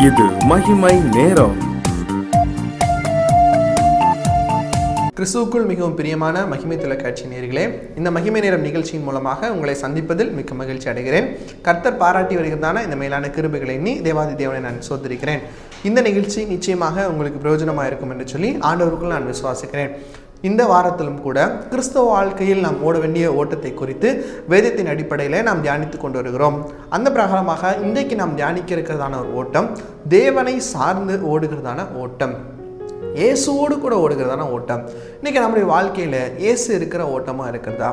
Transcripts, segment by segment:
இது மகிமை நேரம். கிறிஸ்துவுக்குள் மிகவும் பிரியமான மகிமை தொலைக்காட்சி நேயர்களே, இந்த மகிமை நேரம் நிகழ்ச்சியின் மூலமாக உங்களை சந்திப்பதில் மிக்க மகிழ்ச்சி அடைகிறேன். கர்த்தர் பாராட்டி வருகிறதான இந்த மேலான கிருபைகளை எண்ணி தேவாதி தேவனை நான் சோதரிக்கிறேன். இந்த நிகழ்ச்சி நிச்சயமாக உங்களுக்கு பிரயோஜனமாக இருக்கும் என்று சொல்லி ஆண்டவருக்குள் நான் விசுவாசிக்கிறேன். இந்த வாரத்திலும் கூட கிறிஸ்தவ வாழ்க்கையில் நாம் ஓட வேண்டிய ஓட்டத்தை குறித்து வேதத்தின் அடிப்படையில் நாம் தியானித்து கொண்டு வருகிறோம். அந்த பிரகாரமாக இன்றைக்கு நாம் தியானிக்க இருக்கிறதான ஒரு ஓட்டம் தேவனை சார்ந்து ஓடுகிறதான ஓட்டம், இயேசுவோடு கூட ஓடுகிறதான ஓட்டம். இன்றைக்கி நம்முடைய வாழ்க்கையில் இயேசு இருக்கிற ஓட்டமாக இருக்கிறதா?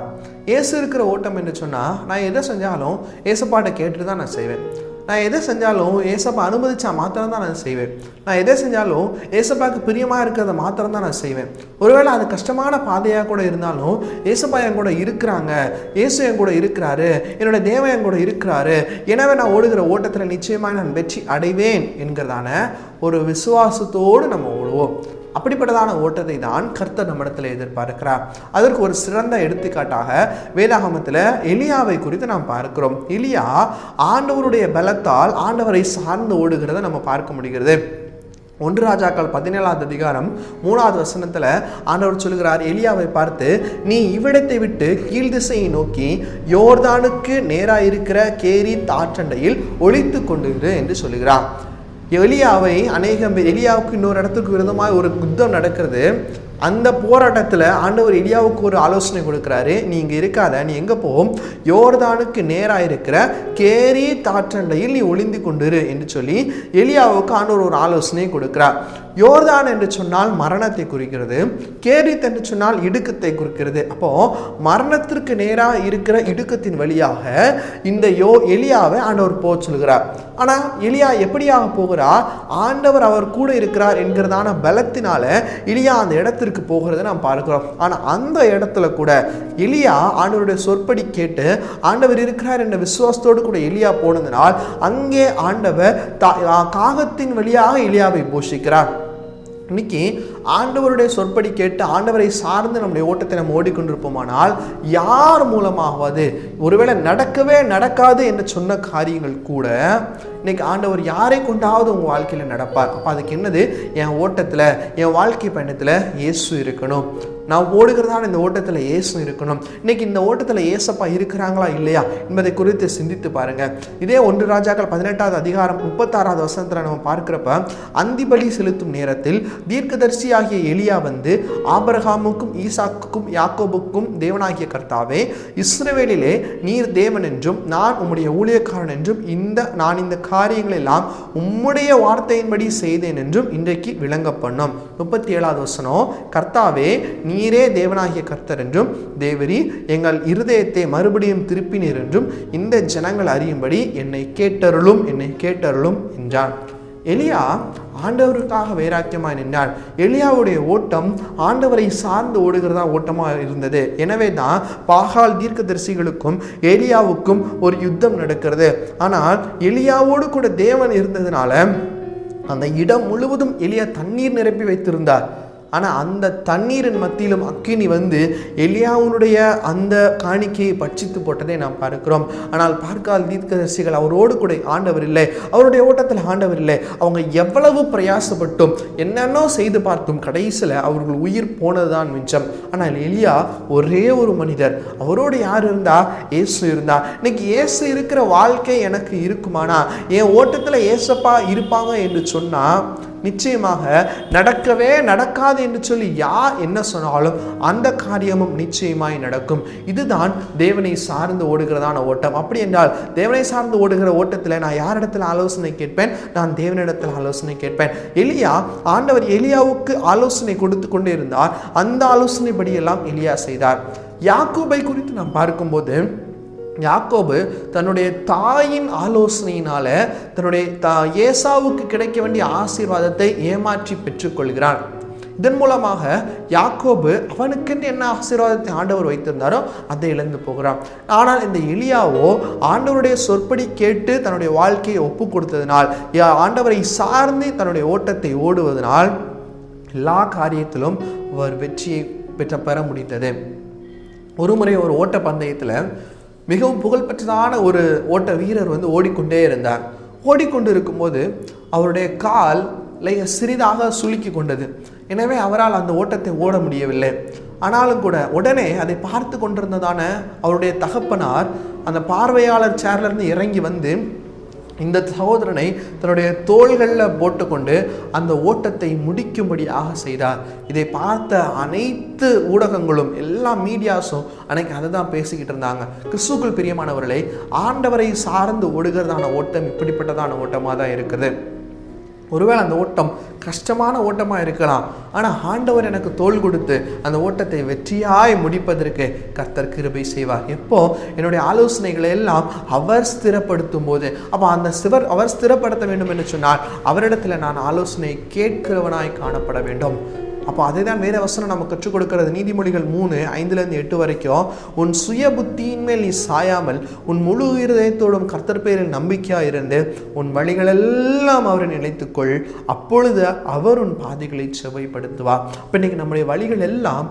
இயேசு இருக்கிற ஓட்டம் என்று சொன்னால், நான் எதை செஞ்சாலும் ஏசப்பாட்டை கேட்டுட்டு தான் நான் செய்வேன். நான் எதை செஞ்சாலும் ஏசப்பா அனுமதிச்சா மாத்திரம் தான் நான் செய்வேன். நான் எதை செஞ்சாலும் ஏசப்பாவுக்கு பிரியமாக இருக்கிறத மாத்திரம் தான் நான் செய்வேன். ஒருவேளை அது கஷ்டமான பாதையாக கூட இருந்தாலும் ஏசப்பா என் கூட இருக்கிறாங்க, இயேசு என் கூட இருக்கிறாரு, என்னோட தேவன் என் கூட இருக்கிறாரு, எனவே நான் ஓடுகிற ஓட்டத்தில் நிச்சயமாக நான் வெற்றி அடைவேன் என்கிறதான ஒரு விசுவாசத்தோடு நம்ம ஓடுவோம். அப்படிப்பட்டதான ஓட்டத்தை தான் கர்த்தர் நம்மிடத்தில் எதிர்பார்க்கிறார். அதற்கு ஒரு சிறந்த எடுத்துக்காட்டாக வேதாகமத்தில் எலியாவை குறித்து நாம் பார்க்கிறோம். எலியா ஆண்டவருடைய பலத்தால் ஆண்டவரை சார்ந்து ஓடுகிறத நம்ம பார்க்க முடிகிறது. 1 ராஜாக்கள் 17ஆம் அதிகாரம் 3வது வசனத்தில் ஆண்டவர் சொல்கிறார், எலியாவை பார்த்து, நீ இவ்விடத்தை விட்டு கீழ் திசையை நோக்கி யோர்தானுக்கு நேராக இருக்கிற கேரித் ஆற்றண்டையில் ஒளித்து கொண்டிரு என்று சொல்லுகிறார். எலியாவை எலியாவுக்கு இன்னொரு இடத்துக்கு விரோதமாக ஒரு யுத்தம் நடக்கிறது. அந்த போராட்டத்தில் ஆண்டவர் எலியாவுக்கு ஒரு ஆலோசனை கொடுக்குறாரு, நீ இங்கே இருக்காத, நீ எங்கே போகும், யோர்தானுக்கு நேராக இருக்கிற கேரித் ஆற்றண்டையில் நீ ஒளிந்து கொண்டிரு என்று சொல்லி எலியாவுக்கு ஆண்டவர் ஒரு ஆலோசனை கொடுக்கிறார். யோர்தான் என்று சொன்னால் மரணத்தை குறிக்கிறது, கேரித் என்று சொன்னால் இடுக்கத்தை குறிக்கிறது. அப்போ மரணத்திற்கு நேராக இருக்கிற இடுக்கத்தின் வழியாக இந்த எலியாவை ஆண்டவர் போக சொல்கிறார். ஆனால் எலியா எப்படியாக போகிறார்? ஆண்டவர் அவர் கூட இருக்கிறார் என்கிறதான பலத்தினால எலியா அந்த இடத்திற்கு போகிறத நாம் பார்க்கிறோம். ஆனால் அந்த இடத்துல கூட எலியா ஆண்டவருடைய சொற்படி கேட்டு ஆண்டவர் இருக்கிறார் என்ற விசுவாசத்தோடு கூட எலியா போனதினால் அங்கே ஆண்டவர் காகத்தின் வழியாக எலியாவை போஷிக்கிறார். இன்னைக்கு ஆண்டவருடைய சொற்படி கேட்டு ஆண்டவரை சார்ந்து நம்முடைய ஓட்டத்தை நம்ம ஓடிக்கொண்டிருப்போமானால் யார் மூலமாவது ஒருவேளை நடக்கவே நடக்காது என்று சொன்ன காரியங்கள் கூட இன்னைக்கு ஆண்டவர் யாரை கொண்டாவது உங்கள் வாழ்க்கையில் நடப்பார். அப்போ அதுக்கு என்னது? என் ஓட்டத்தில், என் வாழ்க்கை பயணத்தில் இயேசு இருக்கணும். நான் ஓடுகிறதான இந்த ஓட்டத்தில் இயேசு இருக்கணும். இன்னைக்கு இந்த ஓட்டத்தில் இயேசப்பா இருக்கிறாங்களா இல்லையா என்பதை குறித்து சிந்தித்து பாருங்க. இதே 1 ராஜாக்கள் 18ஆவது அதிகாரம் 36வது வசனத்தில் நம்ம பார்க்கிறப்ப, அந்திபலி செலுத்தும் நேரத்தில் தீர்க்கதரிசியாகிய எலியா வந்து, ஆபிரகாமுக்கும் ஈசாக்குக்கும் யாக்கோபுக்கும் தேவனாகிய கர்த்தாவே, இஸ்ரவேலிலே நீர் தேவன் என்றும் நான் உம்முடைய ஊழியக்காரன் என்றும் நான் இந்த காரியங்கள் எல்லாம் உம்முடைய வார்த்தையின்படி செய்தேன் என்றும் இன்றைக்கு விளங்க பண்ணோம். 37வது வசனம், கர்த்தாவே நீரே தேவனாகிய கர்த்தர் என்றும் தேவரி எங்கள் இருதயத்தை மறுபடியும் திருப்பினீர் என்றும் இந்த ஜனங்கள் அறியும்படி என்னை கேட்டருளும் என்றான். எலியா ஆண்டவருக்காக வைராக்கியமாய் நின்றார். எலியாவுடைய ஓட்டம் ஆண்டவரை சார்ந்து ஓடுகிறதா ஓட்டமாக இருந்தது. எனவே தான் பாகால் தீர்க்கதரிசிகளுக்கும் எலியாவுக்கும் ஒரு யுத்தம் நடக்கிறது. ஆனால் எலியாவோடு கூட தேவன் இருந்ததுனால அந்த இடம் முழுவதும் எலியா தண்ணீர் நிரப்பி வைத்திருந்தார். ஆனால் அந்த தண்ணீரின் மத்தியிலும் அக்கினி வந்து எலியாவுடைய அந்த காணிக்கையை பட்சித்து போட்டதை நாம் பார்க்கிறோம். ஆனால் பார்க்கால் தீர்க்கதரிசிகள் அவரோடு கூட ஆண்டவர் இல்லை, அவருடைய ஓட்டத்தில் ஆண்டவர் இல்லை. அவங்க எவ்வளவு பிரயாசப்பட்டும் என்னென்னோ செய்து பார்த்தும் கடைசியில் அவர்கள் உயிர் போனதுதான் மிச்சம். ஆனால் எலியா ஒரே ஒரு மனிதர், அவரோடு யார் இருந்தா? இயேசு இருந்தா. இன்னைக்கு இயேசு இருக்கிற வாழ்க்கை எனக்கு இருக்குமானா, என் ஓட்டத்தில் இயேசப்பா இருப்பாங்க என்று சொன்னா நிச்சயமாக நடக்கவே நடக்காது என்று சொல்லி யார் என்ன சொன்னாலும் அந்த காரியமும் நிச்சயமாய் நடக்கும். இதுதான் தேவனை சார்ந்து ஓடுகிறதான ஓட்டம். அப்படி என்றால் தேவனை சார்ந்து ஓடுகிற ஓட்டத்தில் நான் யாரிடத்தில் ஆலோசனை கேட்பேன்? நான் தேவனிடத்தில் ஆலோசனை கேட்பேன். எலியா, ஆண்டவர் எலியாவுக்கு ஆலோசனை கொடுத்து கொண்டே இருந்தார். அந்த ஆலோசனைப்படி எல்லாம் எலியா செய்தார். யாக்கோபை குறித்து நாம் பார்க்கும்போது, யாக்கோபு தன்னுடைய தாயின் ஆலோசனையினால தன்னுடைய ஏசாவுக்கு கிடைக்க வேண்டிய ஆசீர்வாதத்தை ஏமாற்றி பெற்றுக்கொள்கிறான். இதன் மூலமாக யாக்கோபு அவனுக்கென்று என்ன ஆசீர்வாதத்தை ஆண்டவர் வைத்திருந்தாரோ அதை இழந்து போகிறான். ஆனால் இந்த எலியாவோ ஆண்டவருடைய சொற்படி கேட்டு தன்னுடைய வாழ்க்கையை ஒப்பு கொடுத்ததினால், ஆண்டவரை சார்ந்து தன்னுடைய ஓட்டத்தை ஓடுவதனால் எல்லா காரியத்திலும் அவர் வெற்றியை பெற முடிந்தது. ஒரு முறை ஒரு ஓட்ட பந்தயத்தில் மிகவும் புகழ்பெற்றதான ஒரு ஓட்ட வீரர் வந்து ஓடிக்கொண்டே இருந்தார். ஓடிக்கொண்டு இருக்கும்போது அவருடைய கால் சிறிதாக சுளுக்கி கொண்டது. எனவே அவரால் அந்த ஓட்டத்தை ஓட முடியவில்லை. ஆனாலும் கூட உடனே அதை பார்த்து கொண்டிருந்ததான அவருடைய தகப்பனார் அந்த பார்வையாளர் சேர்லேருந்து இறங்கி வந்து இந்த சகோதரனை தன்னுடைய தோள்களில் போட்டுக்கொண்டு அந்த ஓட்டத்தை முடிக்கும்படியாக செய்தார். இதை பார்த்த அனைத்து ஊடகங்களும் எல்லா மீடியாஸும் அன்னைக்கு அதை தான் பேசிக்கிட்டு இருந்தாங்க. கிறிஸ்துவுக்குள் பிரியமானவர்களை, ஆண்டவரை சார்ந்து ஓடுகிறதான ஓட்டம் இப்படிப்பட்டதான ஓட்டமாக தான் இருக்குது. ஒருவேளை அந்த ஓட்டம் கஷ்டமான ஓட்டமாக இருக்கலாம், ஆனால் ஆண்டவர் எனக்கு தோள் கொடுத்து அந்த ஓட்டத்தை வெற்றியாய் முடிப்பதற்கு கர்த்தர் கிருபை செய்வார். எப்போ என்னுடைய ஆலோசனைகளை எல்லாம் அவர் ஸ்திரப்படுத்தும் போது, அப்போ அந்த அவர் ஸ்திரப்படுத்த வேண்டும் என்று சொன்னால் அவரிடத்தில் நான் ஆலோசனை கேட்கிறவனாய் காணப்பட வேண்டும். அப்போ அதை தான் வேத வசனம் நம்ம கற்றுக் கொடுக்கிறது. நீதிமொழிகள் 3:5-8 வரைக்கும், உன் சுய புத்தியின் மேல் நீ சாயாமல் உன் முழு இருதயத்தோடும் கர்த்தர் பேரில் நம்பிக்கையாக இருந்து உன் வழிகளெல்லாம் அவரை நினைத்துக்கொள், அப்பொழுது அவர் உன் பாதைகளை செவ்வைப்படுத்துவார். இப்போ இன்னைக்கு நம்முடைய வழிகள் எல்லாம்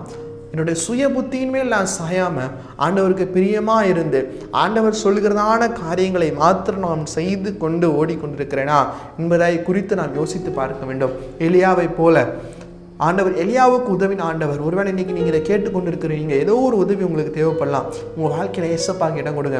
என்னுடைய சுய புத்தியின் மேல் நான் சாயாமல் ஆண்டவருக்கு பிரியமாக இருந்து ஆண்டவர் சொல்கிறதான காரியங்களை மாத்திரம் நான் செய்து கொண்டு ஓடிக்கொண்டிருக்கிறேனா என்பதை குறித்து நாம் யோசித்து பார்க்க வேண்டும். எலியாவை போல ஆண்டவர் எலியாவுக்கு உதவின ஆண்டவர். ஒருவேளை இன்னைக்கு நீங்கள் இதை கேட்டுக்கொண்டு இருக்கிறீங்க, ஏதோ ஒரு உதவி உங்களுக்கு தேவைப்படலாம். உங்கள் வாழ்க்கையில் ஏசப்பாவுக்கு இடம் கொடுங்க.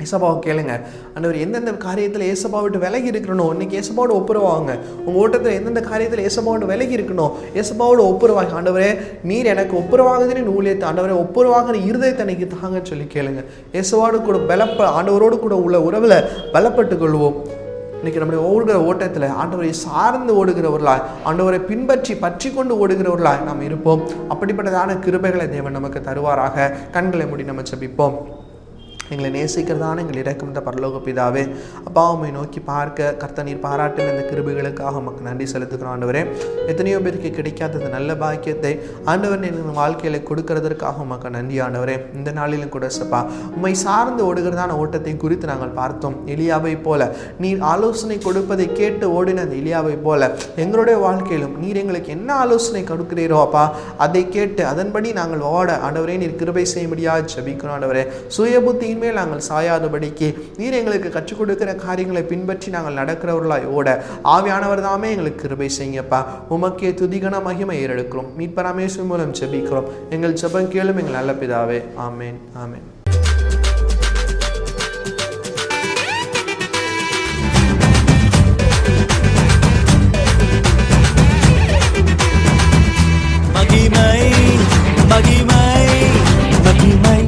ஏசப்பாவை கேளுங்க, ஆண்டவர் எந்தெந்த காரியத்தில் ஏசப்பா விட்டு விலகி இருக்கணும் இன்னைக்கு ஏசப்பாவோட ஒப்புரவாங்க. உங்கள் ஓட்டத்தில் எந்தெந்த காரியத்தில் ஏசப்பாவோட விலகி இருக்கணும் ஏசப்பாவோட ஒப்புரவாங்க. ஆண்டவரே நீர் எனக்கு ஒப்புரவாகுதுன்னு ஊழியத்தை ஆண்டவரே ஒப்புரவாகிற இருதயத்தை அன்னைக்கு தாங்கன்னு சொல்லி கேளுங்க. ஏசப்பாவோடு கூட ஆண்டவரோடு கூட உள்ள உறவில் பலப்பட்டு கொள்வோம். இன்னைக்கு நம்முடைய ஓடுகிற ஓட்டத்தில் ஆண்டவரை சார்ந்து ஓடுகிறவர்களாய், ஆண்டவரை பற்றி கொண்டு ஓடுகிறவர்களாய் நாம் இருப்போம். அப்படிப்பட்டதான கிருபைகளை தேவன் நமக்கு தருவாராக. கண்களை மூடி நம்ம ஜெபிப்போம். எங்களை நேசிக்கிறதான எங்கள் இரக்கமிட்ட பரலோக பிதாவே, அப்பா உம்மை நோக்கி பார்க்க கர்த்தர் நீர் பாராட்டின இந்த கிருபைகளுக்காக உமக்கு நன்றி செலுத்துகிறோம். ஆண்டவரே, எத்தனையோ பேருக்கு கிடைக்காத நல்ல பாக்கியத்தை ஆண்டவர் எங்கள் வாழ்க்கையில் கொடுக்கறதற்காக உமக்கு நன்றி. ஆண்டவரே, இந்த நாளிலும் கூட சப்பா உம்மை சார்ந்து ஓடுகிறதான ஓட்டத்தை குறித்து நாங்கள் பார்த்தோம். எலியாவை போல நீர் ஆலோசனை கொடுப்பதை கேட்டு ஓடின அந்த எலியாவை போல எங்களுடைய வாழ்க்கையிலும் நீர் எங்களுக்கு என்ன ஆலோசனை கொடுக்கிறீரோ அப்பா அதை கேட்டு அதன்படி நாங்கள் ஓட ஆண்டவரே நீர் கிருபை செய்யும்படியாக ஜெபிக்கிறோம். ஆண்டவரே, சுயபுத்தி மேல் நாங்கள் சாயாதபடிக்கு நீர் எங்களுக்கு கற்றுக் கொடுக்கிற காரியங்களை பின்பற்றி நாங்கள் நடக்கிறவர்களாய் ஓட ஆவியானவர் தாமே எங்களுக்கு கிருபை செய்யுங்கப்பா. உமக்கே துதிகன மகிமை ஏறெடுக்கிறோம். மீட்பர் இயேசு மூலம் ஜெபிக்கிறோம். எங்கள் ஜெபம் கேளும் எங்கள் நல்ல பிதாவே. ஆமென், ஆமென். மகிமை மகிமை மகிமை